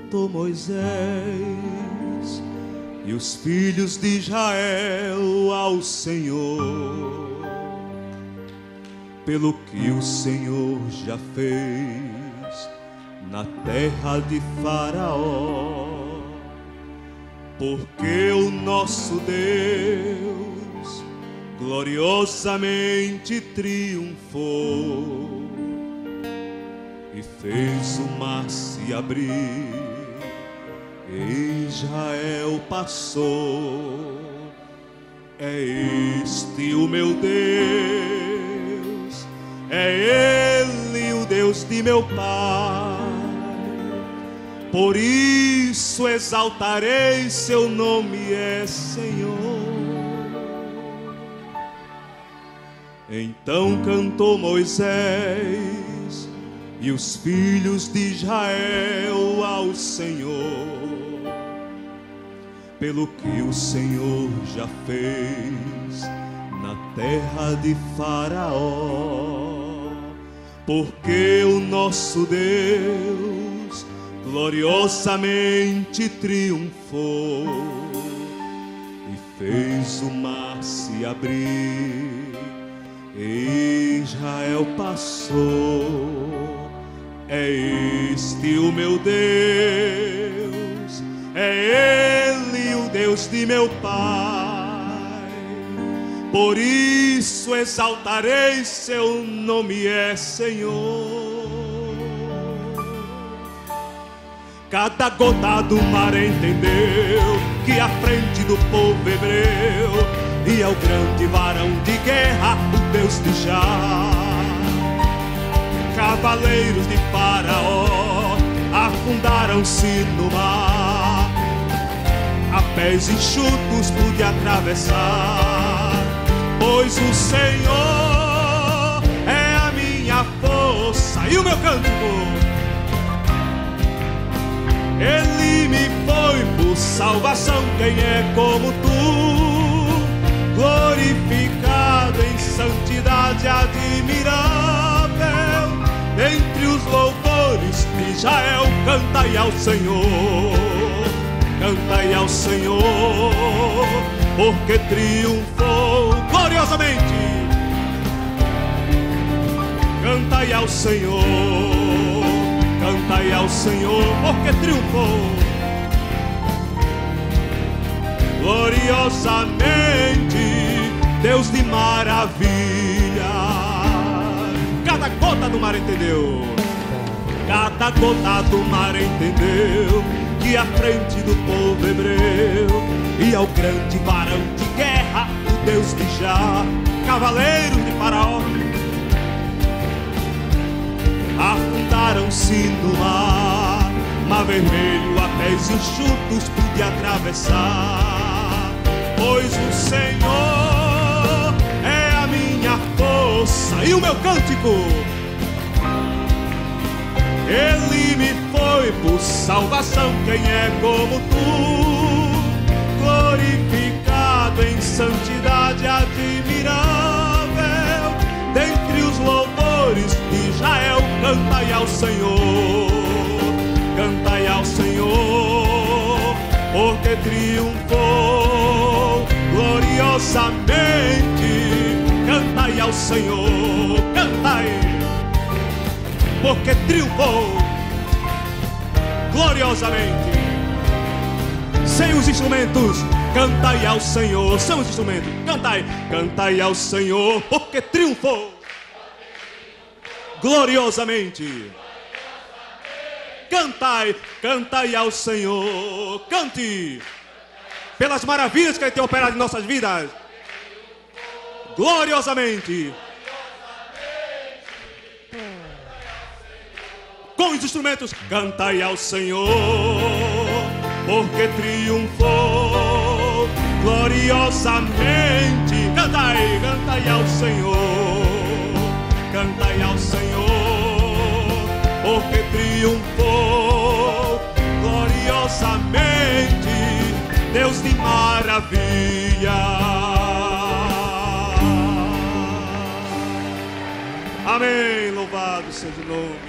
cantou Moisés e os filhos de Israel ao Senhor, pelo que o Senhor já fez na terra de Faraó. Porque o nosso Deus gloriosamente triunfou e fez o mar se abrir, e Israel passou. É este o meu Deus, é Ele o Deus de meu Pai. Por isso exaltarei seu nome, é Senhor. Então cantou Moisés e os filhos de Israel ao Senhor, pelo que o Senhor já fez na terra de Faraó. Porque o nosso Deus gloriosamente triunfou e fez o mar se abrir, e Israel passou. É este o meu Deus, é Ele o Deus de meu Pai. Por isso exaltarei seu nome, é Senhor. Cada gota do mar entendeu que à frente do povo hebreu ia o grande varão de guerra, o Deus de Jah. Cavaleiros de Faraó afundaram-se no mar, a pés enxutos pude atravessar. Pois o Senhor é a minha força e o meu cântico. Ele me foi por salvação. Quem é como tu, glorificado em santidade admirável, entre os louvores de Israel. Cantai ao Senhor, cantai ao Senhor, porque triunfou gloriosamente. Cantai ao Senhor, cantai ao Senhor, porque triunfou gloriosamente, Deus de maravilha. Cada gota do mar entendeu, cada gota do mar entendeu que à frente do povo hebreu ia o grande varão de guerra, o Deus de Jah. Cavaleiros de Faraó afundaram-se no mar, mar vermelho a pés enxutos pude atravessar. Pois o Senhor é a minha força e o meu cântico. Ele me foi por salvação. Quem é como tu, glorificado em santidade admirável, dentre os louvores de Israel. Cantai ao Senhor, cantai ao Senhor, porque triunfou gloriosamente. Cantai ao Senhor, cantai, porque triunfou gloriosamente. Sem os instrumentos, cantai ao Senhor. Sem os instrumentos, cantai, cantai ao Senhor, porque triunfou gloriosamente. Cantai, cantai ao Senhor. Cante pelas maravilhas que Ele tem operado em nossas vidas gloriosamente. Com os instrumentos, cantai ao Senhor, porque triunfou gloriosamente. Cantai, cantai ao Senhor, cantai ao Senhor, porque triunfou gloriosamente, Deus de maravilha. Amém, louvado seja o nome